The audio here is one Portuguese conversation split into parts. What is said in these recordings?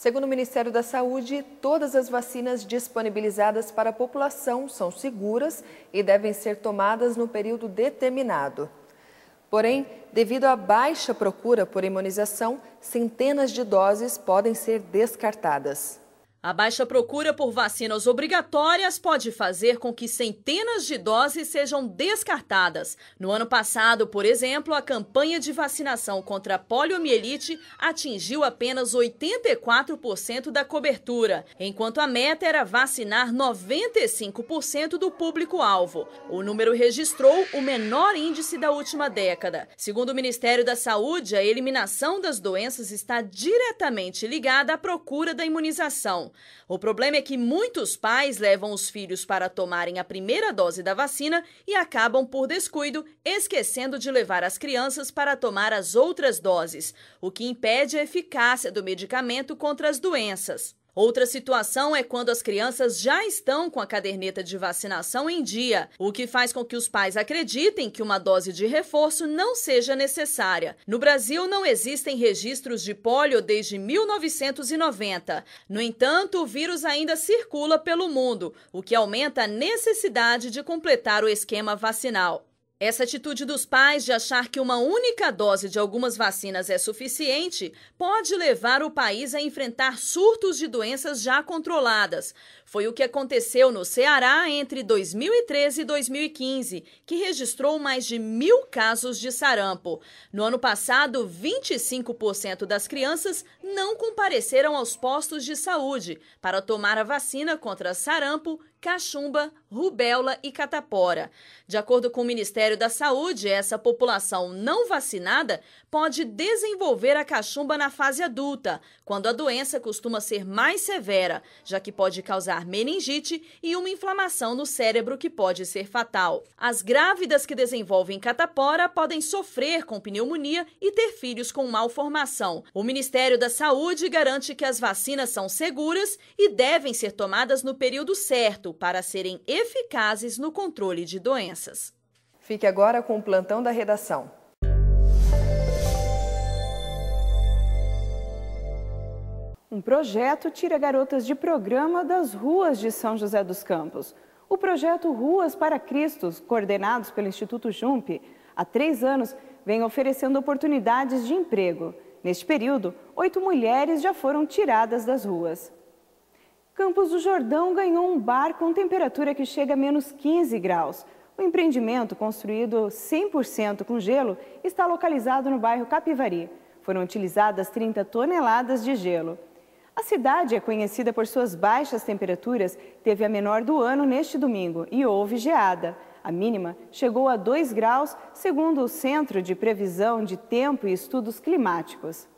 Segundo o Ministério da Saúde, todas as vacinas disponibilizadas para a população são seguras e devem ser tomadas no período determinado. Porém, devido à baixa procura por imunização, centenas de doses podem ser descartadas. A baixa procura por vacinas obrigatórias pode fazer com que centenas de doses sejam descartadas. No ano passado, por exemplo, a campanha de vacinação contra a poliomielite atingiu apenas 84% da cobertura, enquanto a meta era vacinar 95% do público-alvo. O número registrou o menor índice da última década. Segundo o Ministério da Saúde, a eliminação das doenças está diretamente ligada à procura da imunização. O problema é que muitos pais levam os filhos para tomarem a primeira dose da vacina e acabam, por descuido, esquecendo de levar as crianças para tomar as outras doses, o que impede a eficácia do medicamento contra as doenças. Outra situação é quando as crianças já estão com a caderneta de vacinação em dia, o que faz com que os pais acreditem que uma dose de reforço não seja necessária. No Brasil, não existem registros de pólio desde 1990. No entanto, o vírus ainda circula pelo mundo, o que aumenta a necessidade de completar o esquema vacinal. Essa atitude dos pais de achar que uma única dose de algumas vacinas é suficiente pode levar o país a enfrentar surtos de doenças já controladas. Foi o que aconteceu no Ceará entre 2013 e 2015, que registrou mais de 1.000 casos de sarampo. No ano passado, 25% das crianças não compareceram aos postos de saúde para tomar a vacina contra sarampo, cachumba, rubéola e catapora. De acordo com o Ministério da Saúde, essa população não vacinada pode desenvolver a cachumba na fase adulta, quando a doença costuma ser mais severa, já que pode causar meningite e uma inflamação no cérebro que pode ser fatal. As grávidas que desenvolvem catapora podem sofrer com pneumonia e ter filhos com malformação. O Ministério da Saúde garante que as vacinas são seguras e devem ser tomadas no período certo para serem eficazes no controle de doenças. Fique agora com o plantão da redação. Um projeto tira garotas de programa das ruas de São José dos Campos. O projeto Ruas para Cristos, coordenados pelo Instituto Jump, há 3 anos, vem oferecendo oportunidades de emprego. Neste período, 8 mulheres já foram tiradas das ruas. Campos do Jordão ganhou um bar com temperatura que chega a menos 15 graus. O empreendimento, construído 100% com gelo, está localizado no bairro Capivari. Foram utilizadas 30 toneladas de gelo. A cidade é conhecida por suas baixas temperaturas, teve a menor do ano neste domingo e houve geada. A mínima chegou a 2 graus, segundo o Centro de Previsão de Tempo e Estudos Climáticos.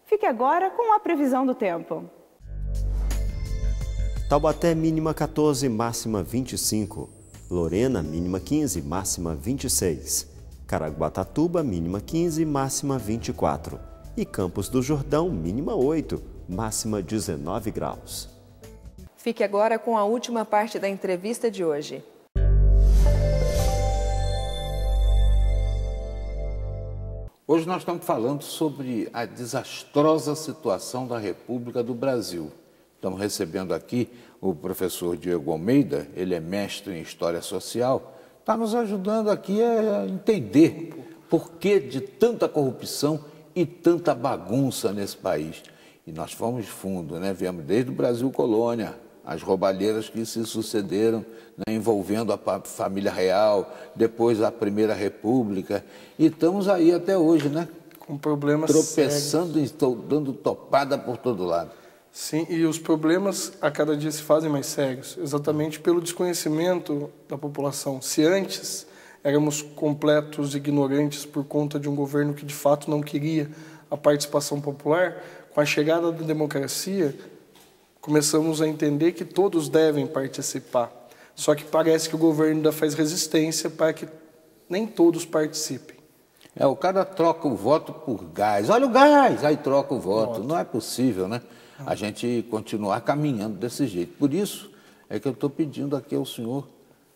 Fique agora com a previsão do tempo. Taubaté, mínima 14, máxima 25. Lorena, mínima 15, máxima 26. Caraguatatuba, mínima 15, máxima 24. E Campos do Jordão, mínima 8, máxima 19 graus. Fique agora com a última parte da entrevista de hoje. Hoje nós estamos falando sobre a desastrosa situação da República do Brasil. Estamos recebendo aqui o professor Diego Almeida, ele é mestre em História Social, está nos ajudando aqui a entender por que de tanta corrupção e tanta bagunça nesse país. E nós fomos fundo, né? Viemos desde o Brasil colônia, as roubalheiras que se sucederam, né? Envolvendo a família real, depois a Primeira República, e estamos aí até hoje, né? Com problemas tropeçando sérios. E dando topada por todo lado. Sim, e os problemas a cada dia se fazem mais sérios, exatamente pelo desconhecimento da população. Se antes éramos completos ignorantes por conta de um governo que de fato não queria a participação popular, com a chegada da democracia, começamos a entender que todos devem participar. Só que parece que o governo ainda faz resistência para que nem todos participem. O cara troca o voto por gás. Olha o gás! Aí troca o voto. Não é possível, né? A gente continuar caminhando desse jeito. Por isso é que eu estou pedindo aqui ao senhor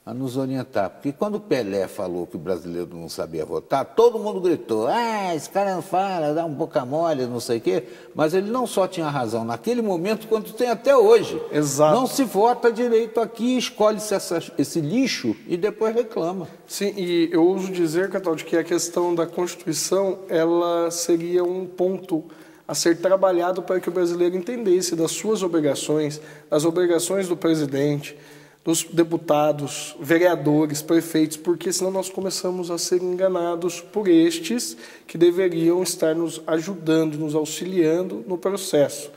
a nos orientar. Porque quando o Pelé falou que o brasileiro não sabia votar, todo mundo gritou, esse cara não fala, dá um boca mole, não sei o quê. Mas ele não só tinha razão naquele momento, quanto tem até hoje. Exato. Não se vota direito aqui, escolhe-se esse lixo e depois reclama. Sim, e eu ouso dizer, Cataldi, que a questão da Constituição, ela seria um ponto a ser trabalhado para que o brasileiro entendesse das suas obrigações, das obrigações do presidente, dos deputados, vereadores, prefeitos, porque senão nós começamos a ser enganados por estes que deveriam estar nos ajudando, nos auxiliando no processo.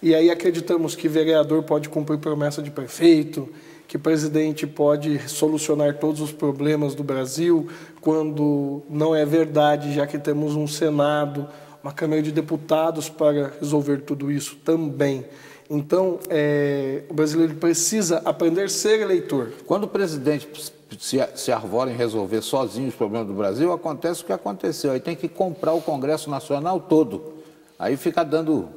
E aí acreditamos que vereador pode cumprir promessa de prefeito, que presidente pode solucionar todos os problemas do Brasil, quando não é verdade, já que temos um Senado, uma Câmara de Deputados para resolver tudo isso também. Então, o brasileiro precisa aprender a ser eleitor. Quando o presidente se arvora em resolver sozinho os problemas do Brasil, acontece o que aconteceu. Aí tem que comprar o Congresso Nacional todo. Aí fica dando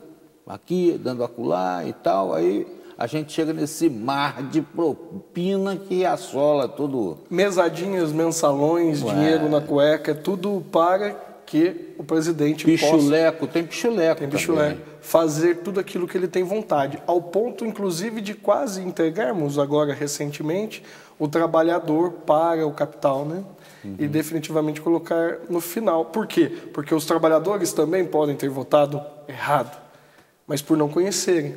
aqui, dando acolá e tal. Aí a gente chega nesse mar de propina que assola tudo. Mesadinhas, mensalões, dinheiro na cueca, tudo para que o presidente pichuleco, possa... Tem pichuleco fazer tudo aquilo que ele tem vontade, ao ponto, inclusive, de quase entregarmos agora, recentemente, o trabalhador para o capital, né? E definitivamente colocar no final. Por quê? Porque os trabalhadores também podem ter votado errado, mas por não conhecerem.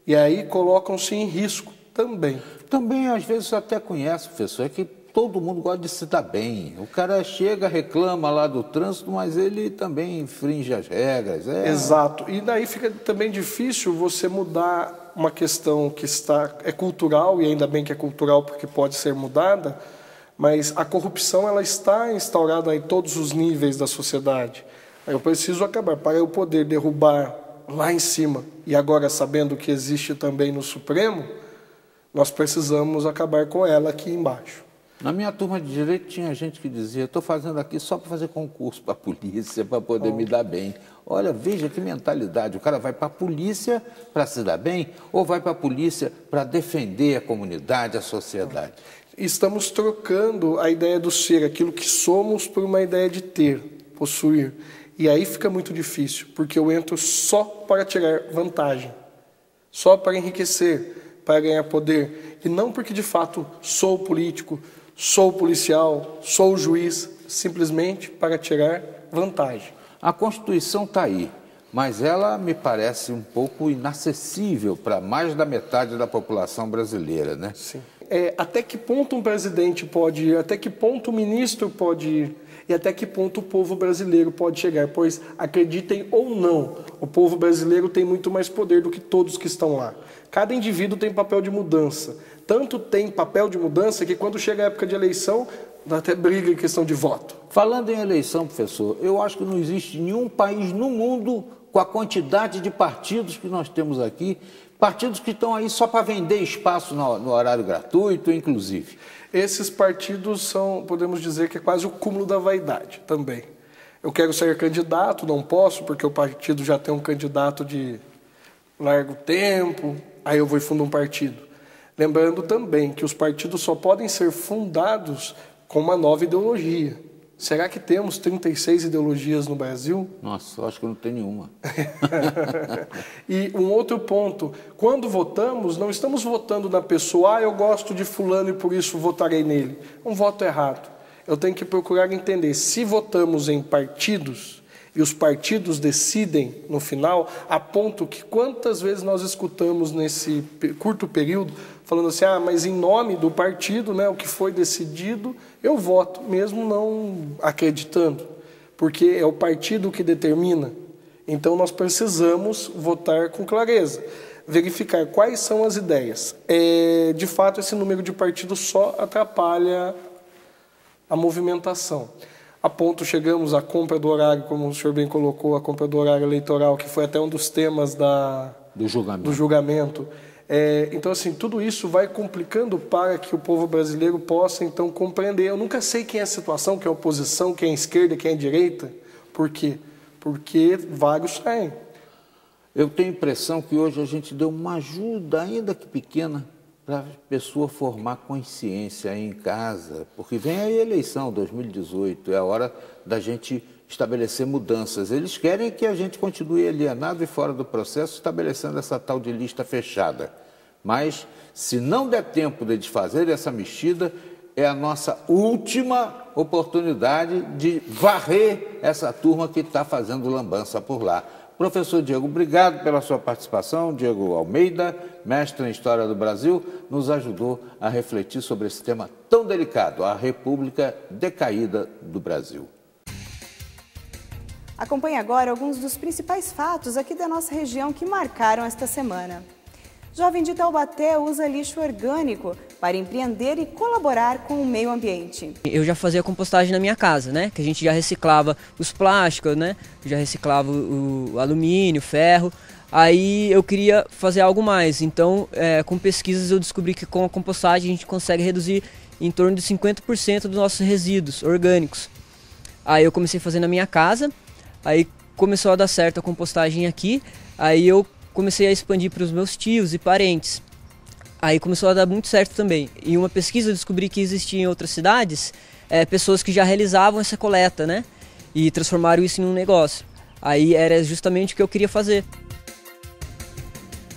E aí colocam-se em risco também. Também, às vezes, até conhece, professor, é que todo mundo gosta de se dar bem. O cara chega, reclama lá do trânsito, mas ele também infringe as regras. Exato. E daí fica também difícil você mudar uma questão que é cultural, e ainda bem que é cultural porque pode ser mudada, mas a corrupção ela está instaurada em todos os níveis da sociedade. Eu preciso acabar. Para eu poder derrubar lá em cima, e agora sabendo que existe também no Supremo, nós precisamos acabar com ela aqui embaixo. Na minha turma de Direito tinha gente que dizia, estou fazendo aqui só para fazer concurso para a polícia, para poder me dar bem. Olha, veja que mentalidade, o cara vai para a polícia para se dar bem ou vai para a polícia para defender a comunidade, a sociedade? Estamos trocando a ideia do ser, aquilo que somos, por uma ideia de ter, possuir. E aí fica muito difícil, porque eu entro só para tirar vantagem, só para enriquecer, para ganhar poder, e não porque de fato sou político, sou policial, sou juiz, simplesmente para tirar vantagem. A Constituição está aí, mas ela me parece um pouco inacessível para mais da metade da população brasileira, né? Sim. Até que ponto um presidente pode ir, até que ponto o ministro pode ir, e até que ponto o povo brasileiro pode chegar, pois, acreditem ou não, o povo brasileiro tem muito mais poder do que todos que estão lá. Cada indivíduo tem papel de mudança. Tanto tem papel de mudança que quando chega a época de eleição, dá até briga em questão de voto. Falando em eleição, professor, eu acho que não existe nenhum país no mundo com a quantidade de partidos que nós temos aqui, partidos que estão aí só para vender espaço no horário gratuito, inclusive. Esses partidos são, podemos dizer que é quase o cúmulo da vaidade também. Eu quero ser candidato, não posso, porque o partido já tem um candidato de largo tempo, aí eu vou e fundo um partido. Lembrando também que os partidos só podem ser fundados com uma nova ideologia. Será que temos 36 ideologias no Brasil? Nossa, eu acho que não tem nenhuma. E um outro ponto, quando votamos, não estamos votando na pessoa, eu gosto de fulano e por isso votarei nele. Um voto errado. Eu tenho que procurar entender, se votamos em partidos, e os partidos decidem no final, a ponto que quantas vezes nós escutamos nesse curto período, falando assim, mas em nome do partido, né, o que foi decidido, eu voto, mesmo não acreditando, porque é o partido que determina. Então nós precisamos votar com clareza, verificar quais são as ideias. De fato, esse número de partidos só atrapalha a movimentação. A ponto chegamos à compra do horário, como o senhor bem colocou, a compra do horário eleitoral, que foi até um dos temas do julgamento. Então, assim, tudo isso vai complicando para que o povo brasileiro possa, então, compreender. Eu nunca sei quem é a situação, quem é a oposição, quem é a esquerda, quem é a direita. Por quê? Porque vários saem. Eu tenho a impressão que hoje a gente deu uma ajuda, ainda que pequena, para a pessoa formar consciência aí em casa, porque vem a eleição 2018, é a hora da gente estabelecer mudanças. Eles querem que a gente continue alienado e fora do processo, estabelecendo essa tal de lista fechada. Mas, se não der tempo de fazer essa mexida, é a nossa última oportunidade de varrer essa turma que está fazendo lambança por lá. Professor Diego, obrigado pela sua participação. Diego Almeida, mestre em História do Brasil, nos ajudou a refletir sobre esse tema tão delicado, a República decaída do Brasil. Acompanhe agora alguns dos principais fatos aqui da nossa região que marcaram esta semana. Jovem de Taubaté usa lixo orgânico para empreender e colaborar com o meio ambiente. Eu já fazia compostagem na minha casa, né? Que a gente já reciclava os plásticos, né? Já reciclava o alumínio, ferro. Aí eu queria fazer algo mais. Então, com pesquisas eu descobri que com a compostagem a gente consegue reduzir em torno de 50% dos nossos resíduos orgânicos. Aí eu comecei a fazer na minha casa. Aí começou a dar certo a compostagem aqui. Aí eu comecei a expandir para os meus tios e parentes. Aí começou a dar muito certo também. Em uma pesquisa eu descobri que existia em outras cidades pessoas que já realizavam essa coleta, né? E transformaram isso em um negócio. Aí era justamente o que eu queria fazer.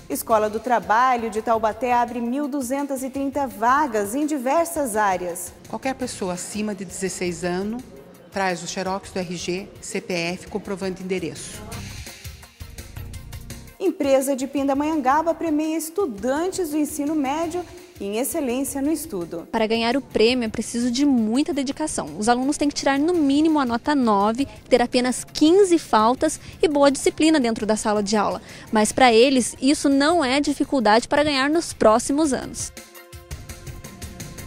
Escola do Trabalho de Taubaté abre 1.230 vagas em diversas áreas. Qualquer pessoa acima de 16 anos traz o xerox do RG, CPF, comprovando endereço. Empresa de Pindamonhangaba premia estudantes do ensino médio em excelência no estudo. Para ganhar o prêmio é preciso de muita dedicação. Os alunos têm que tirar no mínimo a nota 9, ter apenas 15 faltas e boa disciplina dentro da sala de aula. Mas para eles, isso não é dificuldade para ganhar nos próximos anos.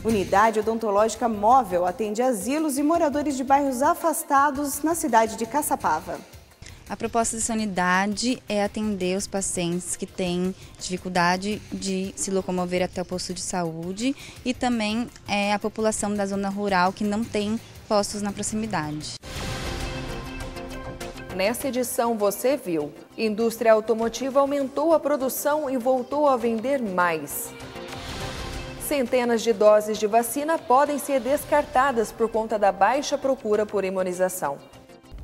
Unidade Odontológica Móvel atende asilos e moradores de bairros afastados na cidade de Caçapava. A proposta dessa unidade é atender os pacientes que têm dificuldade de se locomover até o posto de saúde e também a população da zona rural que não tem postos na proximidade. Nessa edição você viu, indústria automotiva aumentou a produção e voltou a vender mais. Centenas de doses de vacina podem ser descartadas por conta da baixa procura por imunização.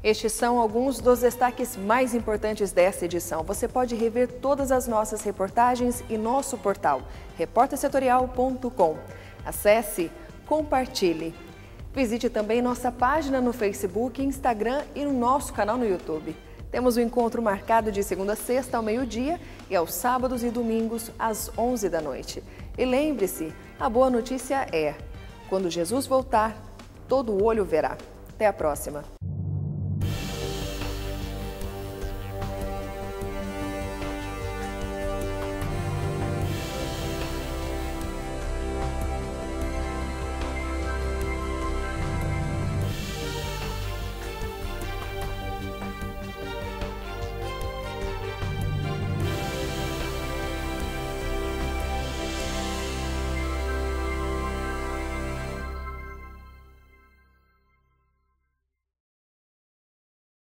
Estes são alguns dos destaques mais importantes desta edição. Você pode rever todas as nossas reportagens em nosso portal, reportersetorial.com. Acesse, compartilhe. Visite também nossa página no Facebook, Instagram e no nosso canal no YouTube. Temos um encontro marcado de segunda a sexta ao meio-dia e aos sábados e domingos às 11 da noite. E lembre-se, a boa notícia é, quando Jesus voltar, todo olho verá. Até a próxima!